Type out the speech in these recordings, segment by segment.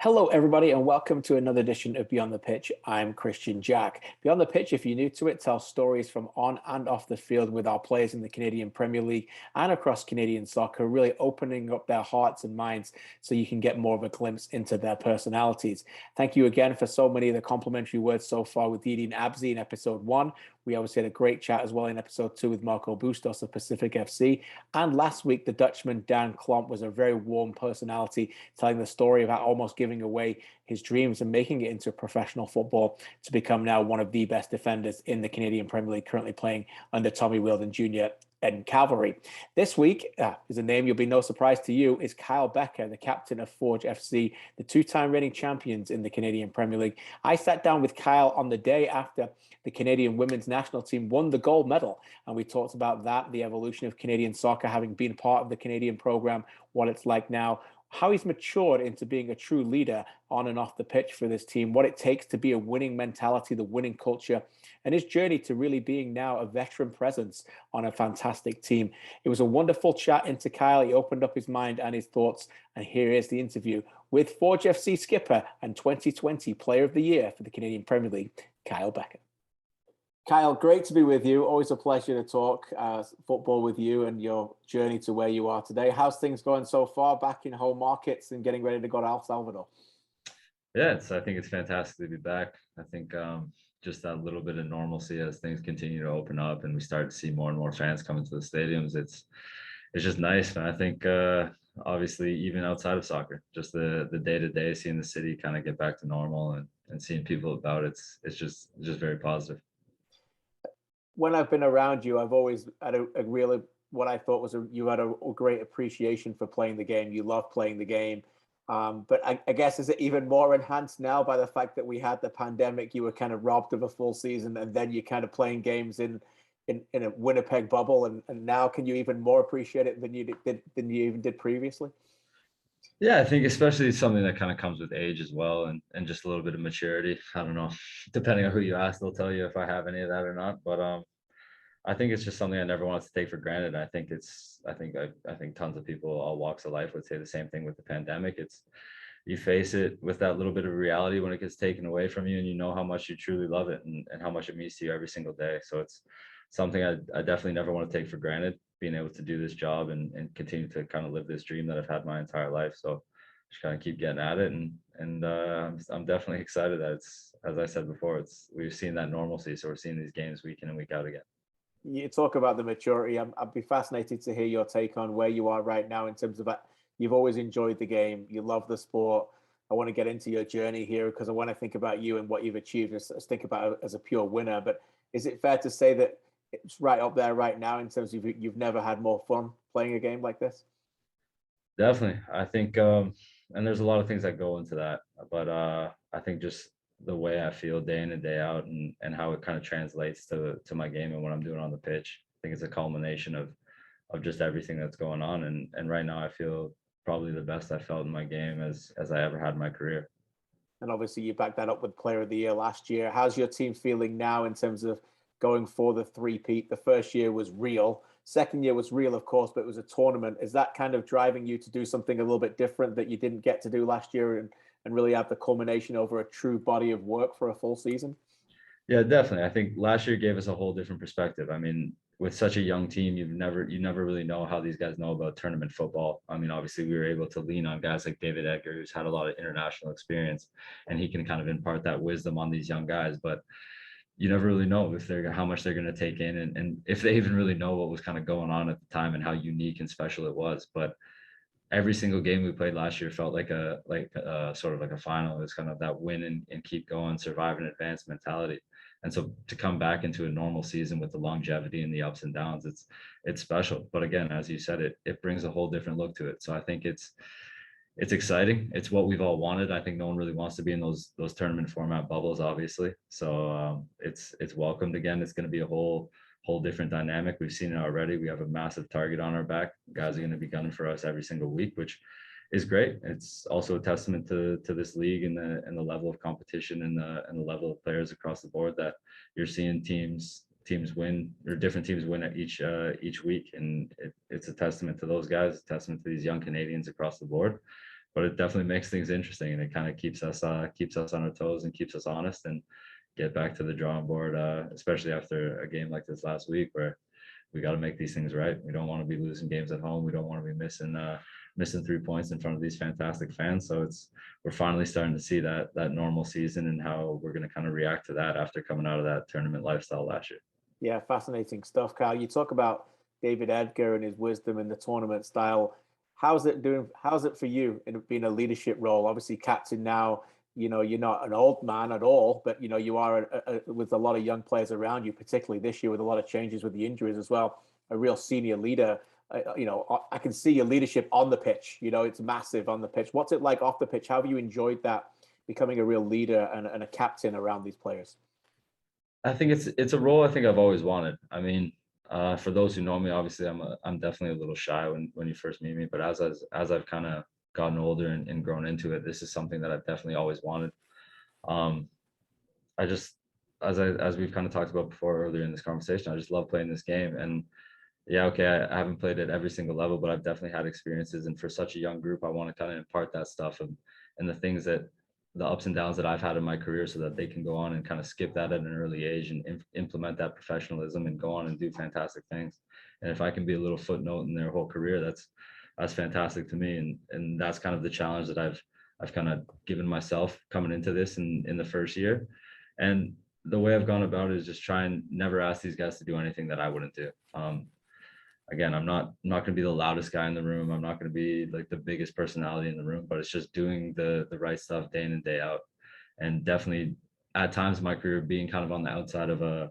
Hello, everybody, and welcome to another edition of Beyond the Pitch. I'm Kristian Jack. Beyond the Pitch, if you're new to it, tells stories from on and off the field with our players in the Canadian Premier League and across Canadian soccer, really opening up their hearts and minds so you can get more of a glimpse into their personalities. Thank you again for so many of the complimentary words so far with Diyaeddine Abzi in episode 1. We obviously had a great chat as well in episode 2 with Marco Bustos of Pacific FC. And last week, the Dutchman Daan Klomp was a very warm personality, telling the story about almost giving away his dreams and making it into professional football to become now one of the best defenders in the Canadian Premier League, currently playing under Tommy Wheeldon Jr. and Cavalry. This week is a name you'll be no surprise to you, is Kyle Bekker, the captain of Forge FC, the two-time reigning champions in the Canadian Premier League. I sat down with Kyle on the day after the Canadian women's national team won the gold medal, and we talked about that, the evolution of Canadian soccer, having been part of the Canadian program, what it's like now, how he's matured into being a true leader on and off the pitch for this team, what it takes to be a winning mentality, the winning culture, and his journey to really being now a veteran presence on a fantastic team. It was a wonderful chat into Kyle. He opened up his mind and his thoughts, and here is the interview with Forge FC skipper and 2020 Player of the Year for the Canadian Premier League, Kyle Bekker. Kyle, great to be with you. Always a pleasure to talk football with you and your journey to where you are today. How's things going so far back in home markets and getting ready to go to El Salvador? Yeah, I think it's fantastic to be back. I think just that little bit of normalcy as things continue to open up and we start to see more and more fans coming to the stadiums. It's just nice, man. I think obviously even outside of soccer, just the day-to-day, seeing the city kind of get back to normal and seeing people about it's just very positive. When I've been around you, I've always had a really, what I thought was you had a great appreciation for playing the game. You love playing the game. But I guess, is it even more enhanced now by the fact that we had the pandemic? You were kind of robbed of a full season, and then you're kind of playing games in a Winnipeg bubble, and now can you even more appreciate it than you even did previously? Yeah, I think especially something that kind of comes with age as well and just a little bit of maturity. I don't know, depending on who you ask, they'll tell you if I have any of that or not. But I think it's just something I never want to take for granted. I think tons of people, all walks of life, would say the same thing with the pandemic. It's you face it with that little bit of reality when it gets taken away from you, and you know how much you truly love it and how much it means to you every single day. So it's something I definitely never want to take for granted, being able to do this job and continue to kind of live this dream that I've had my entire life. So just kind of keep getting at it, and I'm definitely excited that it's, as I said before, we've seen that normalcy. So we're seeing these games week in and week out again. You talk about the maturity. I'd be fascinated to hear your take on where you are right now in terms of that. You've always enjoyed the game. You love the sport. I want to get into your journey here because I want to think about you and what you've achieved. Just think about it as a pure winner. But is it fair to say that it's right up there right now in terms of you've never had more fun playing a game like this? Definitely. I think, and there's a lot of things that go into that, but I think just the way I feel day in and day out and how it kind of translates to my game and what I'm doing on the pitch. I think it's a culmination of just everything that's going on. And right now I feel probably the best I felt in my game as I ever had in my career. And obviously you backed that up with Player of the Year last year. How's your team feeling now in terms of going for the three-peat? The first year was real. Second year was real, of course, but it was a tournament. Is that kind of driving you to do something a little bit different that you didn't get to do last year and really have the culmination over a true body of work for a full season? Yeah, definitely. I think last year gave us a whole different perspective. I mean, with such a young team, you never really know how these guys know about tournament football. I mean, obviously we were able to lean on guys like David Edgar, who's had a lot of international experience, and he can kind of impart that wisdom on these young guys. But you never really know if they're how much they're going to take in and if they even really know what was kind of going on at the time and how unique and special it was. But every single game we played last year felt like a sort of like a final. It was kind of that win and keep going, survive and advance mentality. And so to come back into a normal season with the longevity and the ups and downs, it's special. But again, as you said, it brings a whole different look to it. So I think it's exciting. It's what we've all wanted. I think no one really wants to be in those tournament format bubbles, obviously. So it's welcomed again. It's going to be a whole different dynamic. We've seen it already. We have a massive target on our back. Guys are going to be gunning for us every single week, which is great. It's also a testament to this league and the level of competition and the level of players across the board that you're seeing teams win, or different teams win at each week, and it's a testament to those guys, a testament to these young Canadians across the board. but it definitely makes things interesting, and it kind of keeps us on our toes and keeps us honest and get back to the drawing board, especially after a game like this last week where we got to make these things right. We don't want to be losing games at home. We don't want to be missing 3 points in front of these fantastic fans. So we're finally starting to see that normal season and how we're going to kind of react to that after coming out of that tournament lifestyle last year. Yeah, fascinating stuff, Kyle. You talk about David Edgar and his wisdom in the tournament style. How's it doing? How's it for you in being a leadership role? Obviously, captain now. You're not an old man at all, but you are with a lot of young players around you, particularly this year with a lot of changes with the injuries as well. A real senior leader. I can see your leadership on the pitch. It's massive on the pitch. What's it like off the pitch? How have you enjoyed that, becoming a real leader and a captain around these players? I think it's a role I think I've always wanted. I mean, for those who know me, obviously I'm definitely a little shy when you first meet me, but as I've kind of gotten older and grown into it, this is something that I've definitely always wanted. Um, I just as we've kind of talked about before earlier in this conversation, I just love playing this game. And yeah, okay, I haven't played at every single level, but I've definitely had experiences. And for such a young group, I want to kind of impart that stuff and the things that the ups and downs that I've had in my career so that they can go on and kind of skip that at an early age and implement that professionalism and go on and do fantastic things. And if I can be a little footnote in their whole career, that's fantastic to me. And that's kind of the challenge that I've kind of given myself coming into this in the first year. And the way I've gone about it is just try and never ask these guys to do anything that I wouldn't do. Again, I'm not going to be the loudest guy in the room. I'm not going to be like the biggest personality in the room, but it's just doing the right stuff day in and day out. And definitely at times in my career being kind of on the outside of a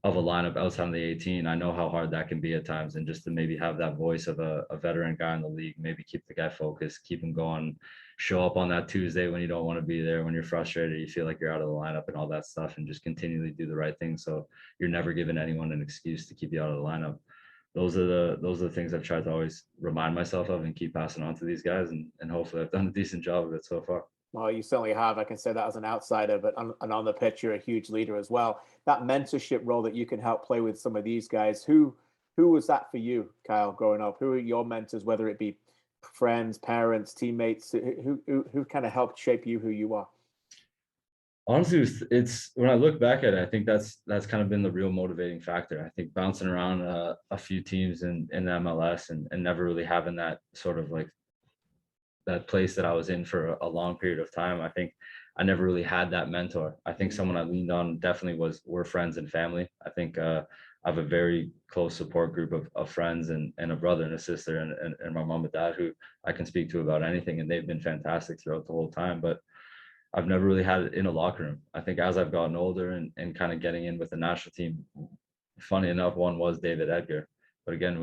lineup outside of the 18, I know how hard that can be at times. And just to maybe have that voice of a veteran guy in the league, maybe keep the guy focused, keep him going, show up on that Tuesday when you don't want to be there, when you're frustrated, you feel like you're out of the lineup and all that stuff, and just continually do the right thing. So you're never giving anyone an excuse to keep you out of the lineup. Those are the things I've tried to always remind myself of and keep passing on to these guys. And hopefully I've done a decent job of it so far. Well, you certainly have. I can say that as an outsider, but on the pitch, you're a huge leader as well. That mentorship role that you can help play with some of these guys. Who was that for you, Kyle, growing up? Who are your mentors, whether it be friends, parents, teammates? Who kind of helped shape you who you are? Honestly, it's when I look back at it, I think that's kind of been the real motivating factor. I think bouncing around a few teams in the MLS and never really having that sort of like that place that I was in for a long period of time. I think I never really had that mentor. I think someone I leaned on definitely were friends and family. I think I have a very close support group of friends and a brother and a sister and my mom and dad who I can speak to about anything, and they've been fantastic throughout the whole time. But I've never really had it in a locker room. I think as I've gotten older and kind of getting in with the national team, funny enough, one was David Edgar. But again,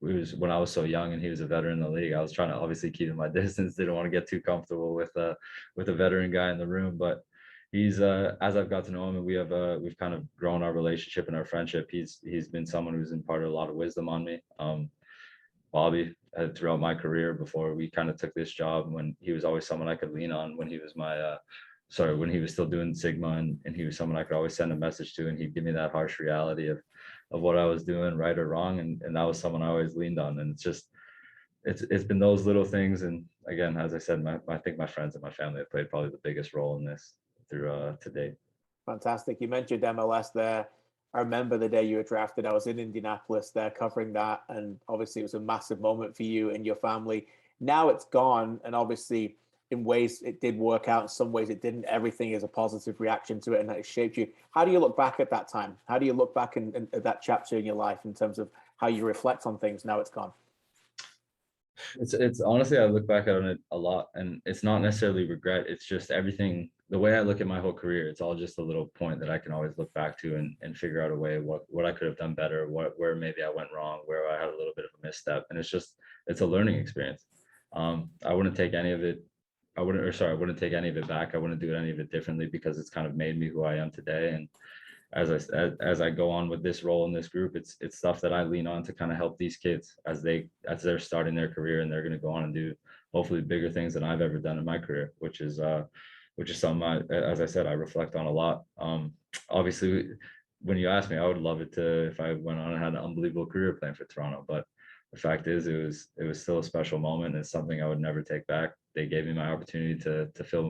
we was when I was so young and he was a veteran in the league. I was trying to obviously keep my distance. Didn't want to get too comfortable with a veteran guy in the room. But he's as I've got to know him and we've kind of grown our relationship and our friendship. He's been someone who's imparted a lot of wisdom on me. Bobby throughout my career before we kind of took this job, when he was always someone I could lean on when he was when he was still doing Sigma, and he was someone I could always send a message to, and he'd give me that harsh reality of what I was doing, right or wrong. And that was someone I always leaned on. And it's been those little things. And again, as I said, I think my friends and my family have played probably the biggest role in this through to date. Fantastic. You mentioned MLS there. I remember the day you were drafted. I was in Indianapolis there covering that. And obviously, it was a massive moment for you and your family. Now it's gone. And obviously, in ways it did work out. In some ways, it didn't. Everything is a positive reaction to it, and it shaped you. How do you look back at that time? How do you look back at that chapter in your life in terms of how you reflect on things now it's gone? It's honestly, I look back on it a lot, and it's not necessarily regret. It's just everything. The way I look at my whole career, it's all just a little point that I can always look back to and figure out a way what I could have done better, where maybe I went wrong, where I had a little bit of a misstep, and it's a learning experience. I wouldn't take any of it. I wouldn't take any of it back. I wouldn't do any of it differently because it's kind of made me who I am today. And as I go on with this role in this group, it's stuff that I lean on to kind of help these kids as they're starting their career, and they're going to go on and do hopefully bigger things than I've ever done in my career, which is something as I said, I reflect on a lot. Obviously, when you ask me, I would love it if I went on and had an unbelievable career playing for Toronto, but the fact is it was still a special moment. It's something I would never take back. they gave me my opportunity to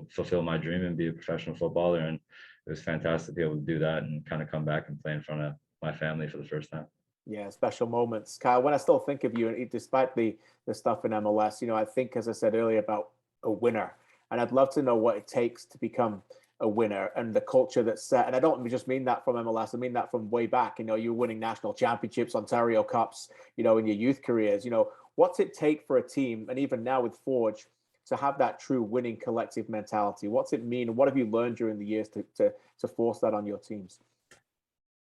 fulfill my dream and be a professional footballer. And it was fantastic to be able to do that and kind of come back and play in front of my family for the first time. Yeah, special moments. Kyle, when I still think of you, and despite the stuff in MLS, I think, as I said earlier, about a winner. And I'd love to know what it takes to become a winner and the culture that's set. And I don't just mean that from MLS, I mean that from way back. You're winning national championships, Ontario Cups, in your youth careers. What's it take for a team, and even now with Forge, to have that true winning collective mentality? What's it mean? And what have you learned during the years to force that on your teams?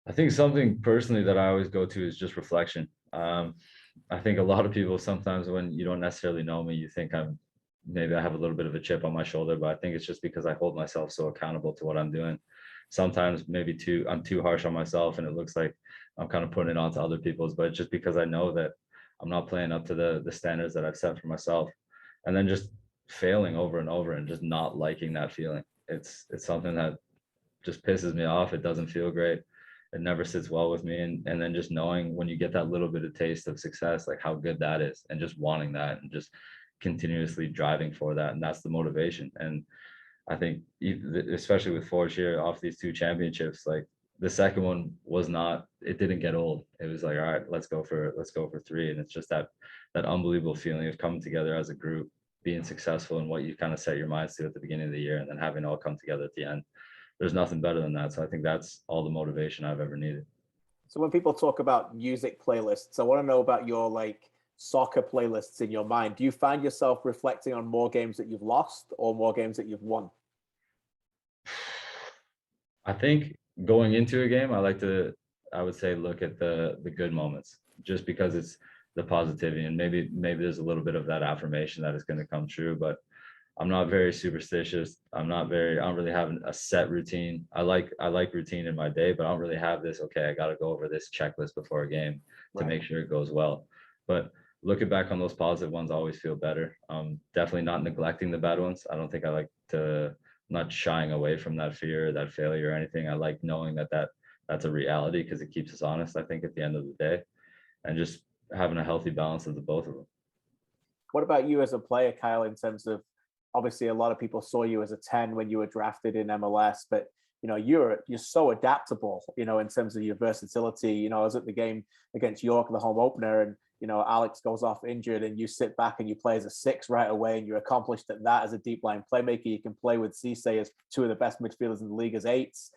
I think something personally that I always go to is just reflection. I think a lot of people sometimes, when you don't necessarily know me, you think maybe I have a little bit of a chip on my shoulder, but I think it's just because I hold myself so accountable to what I'm doing. Sometimes maybe I'm too harsh on myself, and it looks like I'm kind of putting it onto other people's, but it's just because I know that I'm not playing up to the standards that I've set for myself, and then just failing over and over and just not liking that feeling. It's something that just pisses me off. It doesn't feel great. It never sits well with me. And then just knowing when you get that little bit of taste of success, like how good that is, and just wanting that and just continuously driving for that. And that's the motivation. And I think especially with Forge here off these 2 championships, like the second one it didn't get old. It was like, all right, let's go for 3. And it's just that unbelievable feeling of coming together as a group, being successful in what you kind of set your minds to at the beginning of the year, and then having it all come together at the end. There's nothing better than that. So I think that's all the motivation I've ever needed. So when people talk about music playlists, I want to know about your soccer playlists in your mind. Do you find yourself reflecting on more games that you've lost or more games that you've won? I think going into a game, I would say, look at the good moments, just because it's the positivity, and maybe there's a little bit of that affirmation that is going to come true. But I'm not very superstitious. I don't really have a set routine. I like routine in my day, but I don't really have this, okay, I got to go over this checklist before a game to make sure it goes well. But looking back on those positive ones, I always feel better. Definitely not neglecting the bad ones. I don't think I like to, not shying away from that fear, that failure or anything. I like knowing that's a reality, because it keeps us honest, I think, at the end of the day, and just having a healthy balance of the both of them. What about you as a player, Kyle, in terms of, obviously a lot of people saw you as a 10 when you were drafted in MLS, but you're so adaptable, in terms of your versatility. I was at the game against York, the home opener, and Alex goes off injured, and you sit back and you play as a 6 right away, and you're accomplished at that as a deep line playmaker. You can play with Cisse as 2 of the best midfielders in the league as 8s.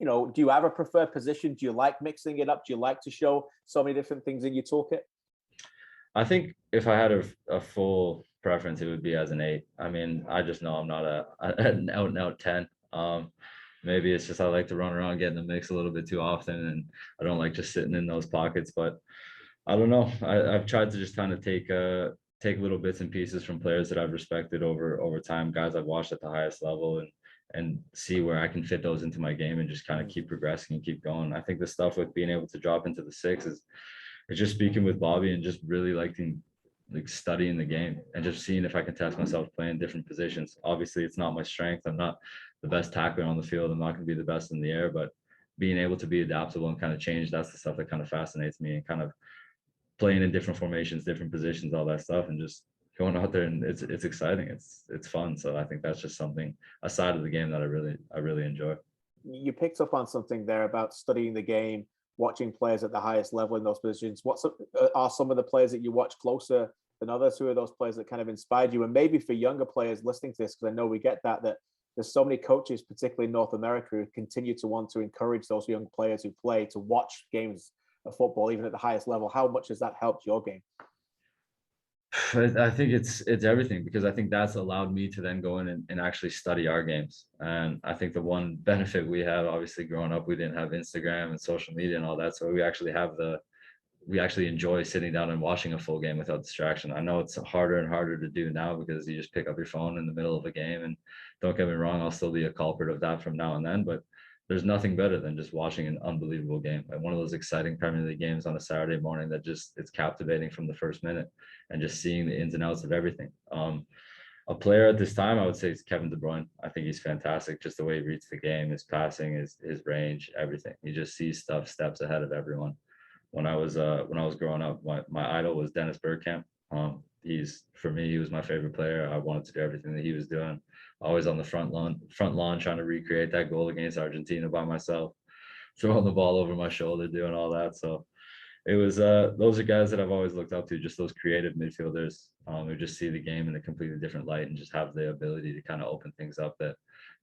Do you have a preferred position? Do you like mixing it up? Do you like to show so many different things in your toolkit? I think if I had a full preference, it would be as an 8. I mean, I just know I'm not an out and out 10. Maybe it's just I like to run around, get in the mix a little bit too often, and I don't like just sitting in those pockets. But I don't know. I've tried to just kind of take little bits and pieces from players that I've respected over time, guys I've watched at the highest level, and see where I can fit those into my game and just kind of keep progressing and keep going. I think the stuff with being able to drop into the 6 is just speaking with Bobby and just really studying the game and just seeing if I can test myself playing different positions. Obviously, it's not my strength. I'm not the best tackler on the field. I'm not going to be the best in the air, but being able to be adaptable and kind of change, that's the stuff that kind of fascinates me, and kind of playing in different formations, different positions, all that stuff, and just going out there, and it's exciting. It's fun. So I think that's just something, a side of the game that I really enjoy. You picked up on something there about studying the game, watching players at the highest level in those positions. What are some of the players that you watch closer than others? Who are those players that kind of inspired you? And maybe for younger players listening to this, because I know we get that there's so many coaches, particularly in North America, who continue to want to encourage those young players who play to watch games of football, even at the highest level. How much has that helped your game? I think it's everything, because I think that's allowed me to then go in and actually study our games. And I think the one benefit we have, obviously growing up, we didn't have Instagram and social media and all that. So we actually enjoy sitting down and watching a full game without distraction. I know it's harder and harder to do now, because you just pick up your phone in the middle of a game. And don't get me wrong, I'll still be a culprit of that from now and then, but there's nothing better than just watching an unbelievable game, like one of those exciting Premier League games on a Saturday morning that just, it's captivating from the first minute, and just seeing the ins and outs of everything. A player at this time, I would say, is Kevin De Bruyne. I think he's fantastic. Just the way he reads the game, his passing, his range, everything. He just sees stuff steps ahead of everyone. When I was growing up, my idol was Dennis Bergkamp. for me, he was my favorite player. I wanted to do everything that he was doing. Always on the front lawn trying to recreate that goal against Argentina by myself, throwing the ball over my shoulder, doing all that. So it was those are guys that I've always looked up to, just those creative midfielders who just see the game in a completely different light and just have the ability to kind of open things up that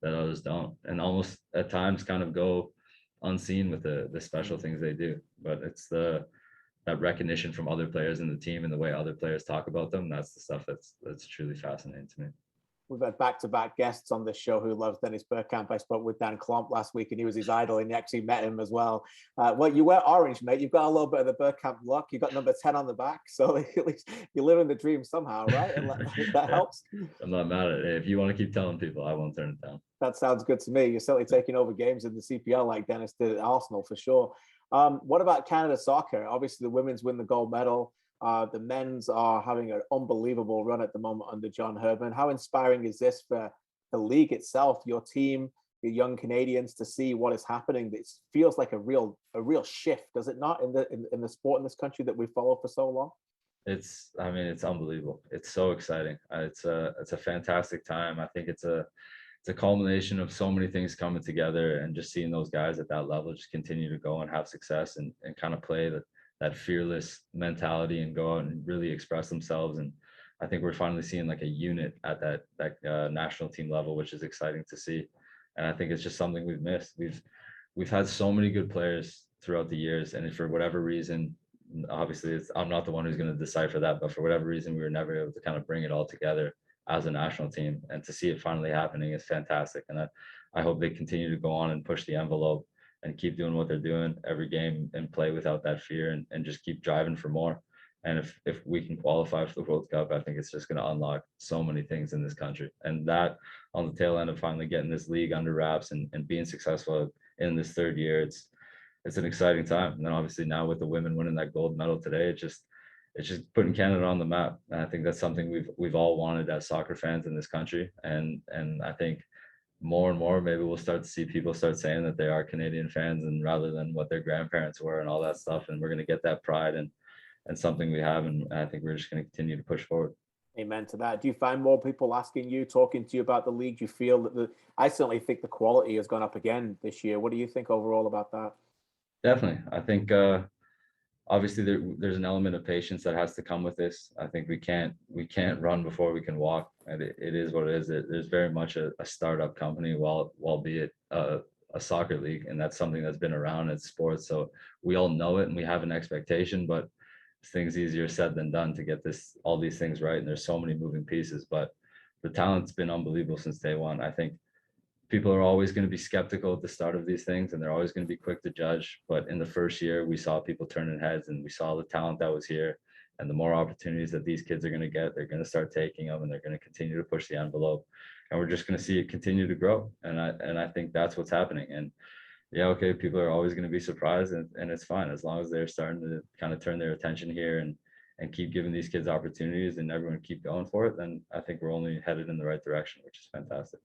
others don't, and almost at times kind of go unseen with the special things they do. But it's that recognition from other players in the team and the way other players talk about them. That's the stuff that's truly fascinating to me. We've had back-to-back guests on this show who loves Dennis Bergkamp. I spoke with Daan Klomp last week, and he was his idol, and he actually met him as well. Well, you wear orange, mate. You've got a little bit of the Bergkamp look. You've got number 10 on the back, so at least you're living the dream somehow, right? And that helps. I'm not mad at it. If you want to keep telling people, I won't turn it down. That sounds good to me. You're certainly taking over games in the CPL like Dennis did at Arsenal, for sure. What about Canada soccer? Obviously, the women's win the gold medal. The men's are having an unbelievable run at the moment under John Herman. How inspiring is this for the league itself, your team, the young Canadians, to see what is happening? It feels like a real shift, does it not, in the sport in this country that we've followed for so long? It's unbelievable. It's so exciting. It's a fantastic time. I think it's a culmination of so many things coming together, and just seeing those guys at that level just continue to go and have success and kind of play that fearless mentality and go out and really express themselves. And I think we're finally seeing like a unit at that national team level, which is exciting to see. And I think it's just something we've missed. We've had so many good players throughout the years, and for whatever reason, obviously I'm not the one who's going to decipher that, but for whatever reason, we were never able to kind of bring it all together as a national team. And to see it finally happening is fantastic. And I hope they continue to go on and push the envelope and keep doing what they're doing every game and play without that fear, and just keep driving for more. And if we can qualify for the World Cup, I think it's just going to unlock so many things in this country. And that, on the tail end of finally getting this league under wraps and being successful in this third year, it's an exciting time. And then obviously now with the women winning that gold medal today, it's just putting Canada on the map. And I think that's something we've all wanted as soccer fans in this country. And I think more and more, maybe we'll start to see people start saying that they are Canadian fans, and rather than what their grandparents were and all that stuff. And we're going to get that pride and something we have. And I think we're just going to continue to push forward. Amen to that. Do you find more people asking you, talking to you about the league? Do you feel that I certainly think the quality has gone up again this year. What do you think overall about that? Definitely. I think obviously there's an element of patience that has to come with this. I think we can't run before we can walk. And it is what it is. There's very much a startup company, albeit a soccer league, and that's something that's been around in sports. So we all know it and we have an expectation, but things easier said than done to get all these things right. And there's so many moving pieces, but the talent's been unbelievable since day one. I think people are always going to be skeptical at the start of these things, and they're always going to be quick to judge. But in the first year, we saw people turning heads, and we saw the talent that was here. And the more opportunities that these kids are going to get, they're going to start taking them, and they're going to continue to push the envelope. And we're just going to see it continue to grow. And I think that's what's happening. And yeah, okay, people are always going to be surprised, and it's fine as long as they're starting to kind of turn their attention here and keep giving these kids opportunities, and everyone keep going for it. Then I think we're only headed in the right direction, which is fantastic.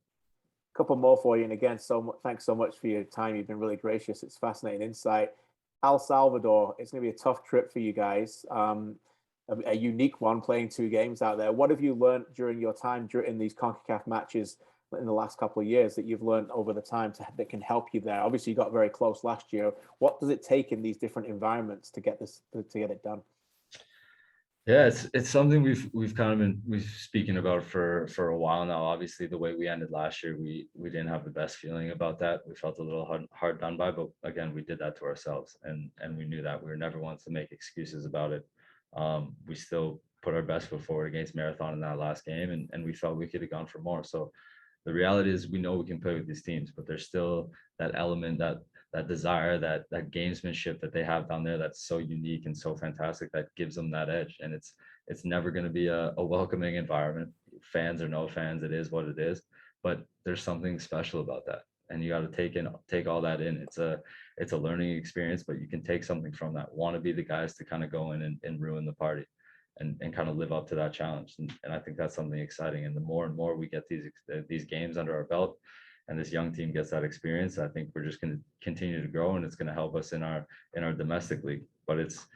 Couple more for you, and again, thanks so much for your time. You've been really gracious. It's fascinating insight. El Salvador, it's going to be a tough trip for you guys, a unique one, playing 2 games out there. What have you learned during your time in these CONCACAF matches in the last couple of years that you've learned over the time that can help you there? Obviously, you got very close last year. What does it take in these different environments to get it done? Yeah, it's something we've kind of been speaking about for a while now. Obviously, the way we ended last year, we didn't have the best feeling about that. We felt a little hard done by, but again, we did that to ourselves, and we knew that we were never ones to make excuses about it. We still put our best foot forward against Marathon in that last game, and we felt we could have gone for more. So the reality is we know we can play with these teams, but there's still that element, that desire, that gamesmanship that they have down there that's so unique and so fantastic, that gives them that edge. And it's never going to be a welcoming environment, fans or no fans. It is what it is, but there's something special about that, and you got to take all that in. It's a learning experience, but you can take something from that. Want to be the guys to kind of go in and ruin the party and kind of live up to that challenge. And I think that's something exciting. And the more and more we get these games under our belt, and this young team gets that experience, I think we're just going to continue to grow, and it's going to help us in our domestic league. But it's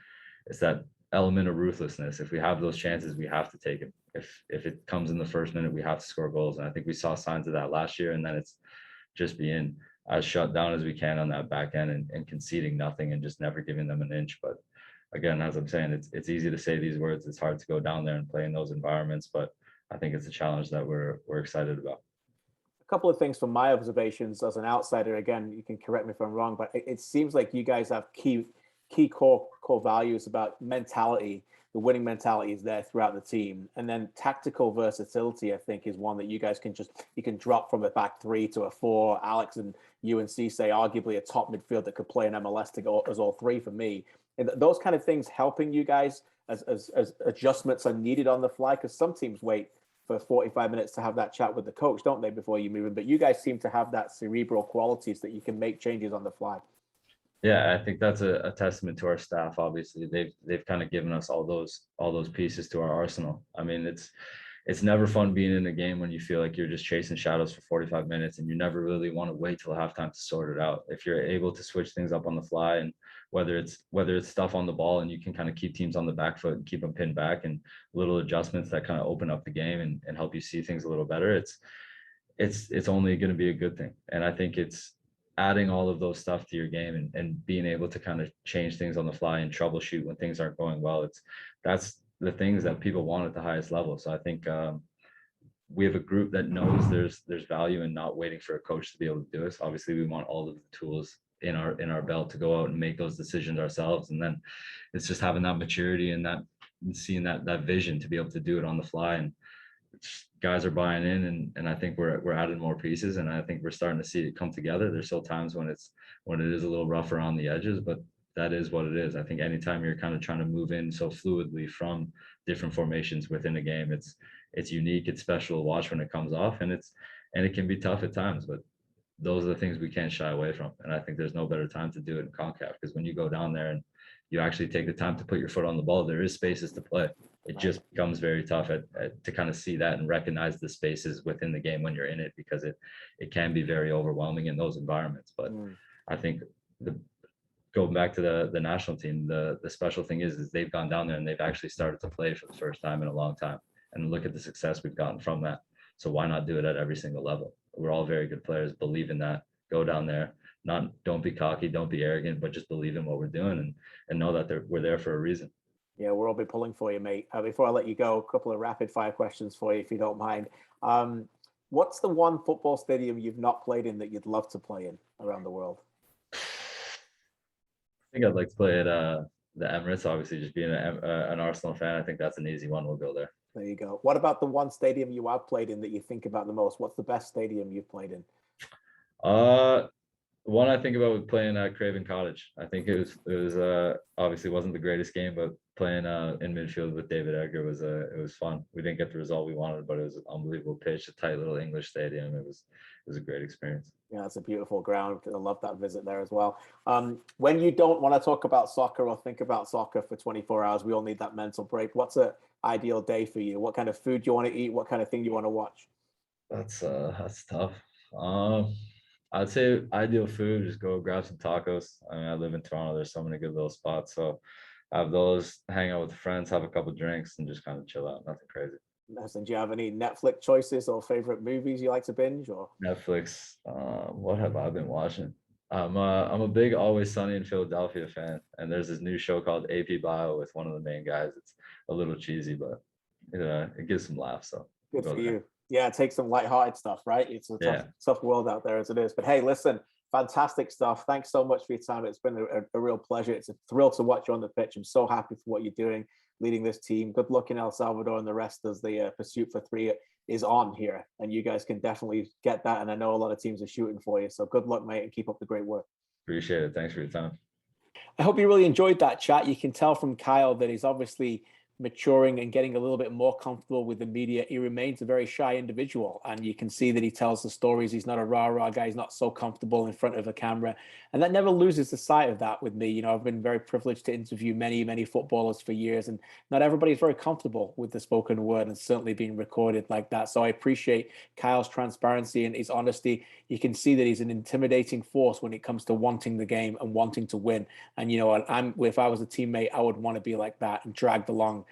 element of ruthlessness. If we have those chances, we have to take it. If it comes in the first minute, we have to score goals. And I think we saw signs of that last year. And then it's just being as shut down as we can on that back end, and conceding nothing and just never giving them an inch. But again, as I'm saying, it's easy to say these words. It's hard to go down there and play in those environments. But I think it's a challenge that we're excited about. A couple of things from my observations as an outsider. Again, you can correct me if I'm wrong, but it seems like you guys have key core values about mentality. The winning mentality is there throughout the team, and then tactical versatility, I think, is one that you guys can drop from a back three to a four. Alex and UNC say arguably a top midfield that could play in MLS to go as all three for me. And those kind of things helping you guys as adjustments are needed on the fly, because some teams wait for 45 minutes to have that chat with the coach, don't they, before you move in? But you guys seem to have that cerebral qualities that you can make changes on the fly. Yeah, I think that's a testament to our staff. Obviously, they've kind of given us all those pieces to our arsenal. I mean, it's never fun being in a game when you feel like you're just chasing shadows for 45 minutes and you never really want to wait till halftime to sort it out. If you're able to switch things up on the fly, and whether it's stuff on the ball and you can kind of keep teams on the back foot and keep them pinned back, and little adjustments that kind of open up the game and help you see things a little better, it's only going to be a good thing. And I think it's adding all of those stuff to your game, and being able to kind of change things on the fly and troubleshoot when things aren't going well. That's the things that people want at the highest level. So I think we have a group that knows there's value in not waiting for a coach to be able to do this. Obviously, we want all of the tools in our belt to go out and make those decisions ourselves. And then it's just having that maturity and seeing that vision to be able to do it on the fly. And guys are buying in, and I think we're adding more pieces, and I think we're starting to see it come together. There's still times when it is a little rough around the edges, but that is what it is. I think anytime you're kind of trying to move in so fluidly from different formations within a game, it's unique, it's special to watch when it comes off, and it can be tough at times, but those are the things we can't shy away from. And I think there's no better time to do it in CONCACAF, because when you go down there and you actually take the time to put your foot on the ball, there is spaces to play. It just becomes very tough to kind of see that and recognize the spaces within the game when you're in it, because it can be very overwhelming in those environments. But I think going back to the national team, the special thing is they've gone down there and they've actually started to play for the first time in a long time, and look at the success we've gotten from that. So why not do it at every single level? We're all very good players. Believe in that. Go down there. Don't be cocky, don't be arrogant, but just believe in what we're doing, and know that we're there for a reason. Yeah, we'll all be pulling for you, mate. Before I let you go, a couple of rapid fire questions for you, if you don't mind. What's the one football stadium you've not played in that you'd love to play in around the world? I think I'd like to play at the Emirates. Obviously, just being an Arsenal fan, I think that's an easy one. We'll go there. There you go. What about the one stadium you have played in that you think about the most? What's the best stadium you've played in? One I think about was playing at Craven Cottage. I think it was obviously wasn't the greatest game, but playing in midfield with David Edgar it was fun. We didn't get the result we wanted, but it was an unbelievable pitch, a tight little English stadium. It was a great experience. Yeah, it's a beautiful ground. I love that visit there as well. When you don't want to talk about soccer or think about soccer for 24 hours, we all need that mental break. What's an ideal day for you? What kind of food do you want to eat? What kind of thing do you want to watch? That's tough. I'd say ideal food, just go grab some tacos. I mean, I live in Toronto. There's so many good little spots. So have those, hang out with friends, have a couple drinks, and just kind of chill out. Nothing crazy. Nice. And do you have any Netflix choices or favorite movies you like to binge? Or Netflix. What have I been watching? I'm a big Always Sunny in Philadelphia fan, and there's this new show called AP Bio with one of the main guys. It's a little cheesy, but it gives some laughs. So good for you. Yeah, take some lighthearted stuff, right? It's a tough world out there as it is. But hey, listen, fantastic stuff. Thanks so much for your time. It's been a real pleasure. It's a thrill to watch you on the pitch. I'm so happy for what you're doing, leading this team. Good luck in El Salvador and the rest as the pursuit for 3 is on here. And you guys can definitely get that. And I know a lot of teams are shooting for you. So good luck, mate, and keep up the great work. Appreciate it. Thanks for your time. I hope you really enjoyed that chat. You can tell from Kyle that he's obviously maturing and getting a little bit more comfortable with the media, he remains a very shy individual. And you can see that he tells the stories. He's not a rah-rah guy. He's not so comfortable in front of a camera. And that never loses the sight of that with me. You know, I've been very privileged to interview many, many footballers for years, and not everybody's very comfortable with the spoken word and certainly being recorded like that. So I appreciate Kyle's transparency and his honesty. You can see that he's an intimidating force when it comes to wanting the game and wanting to win. And, you know, if I was a teammate, I would want to be like that and dragged along.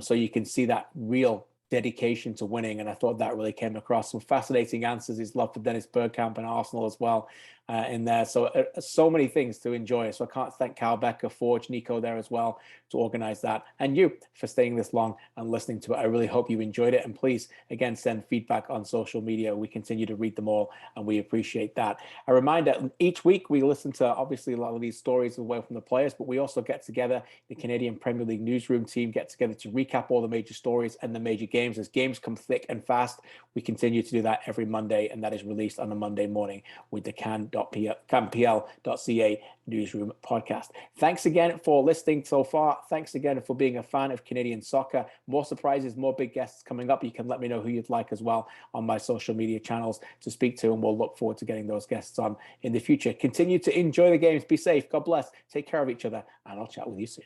So you can see that real dedication to winning. And I thought that really came across. Some fascinating answers. His love for Dennis Bergkamp and Arsenal as well in there. So many things to enjoy. So I can't thank Kyle Bekker, Forge, Nico there as well to organize that. And you for staying this long and listening to it. I really hope you enjoyed it. And please, again, send feedback on social media. We continue to read them all and we appreciate that. A reminder, each week we listen to obviously a lot of these stories away from the players, but we also get together, the Canadian Premier League Newsroom team get together to recap all the major stories and the major games. As games come thick and fast, we continue to do that every Monday, and that is released on a Monday morning with the CanPL.ca Newsroom podcast. Thanks again for listening so far. Thanks again for being a fan of Canadian soccer. More surprises, more big guests coming up. You can let me know who you'd like as well on my social media channels to speak to, and we'll look forward to getting those guests on in the future. Continue to enjoy the games. Be safe. God bless. Take care of each other, and I'll chat with you soon.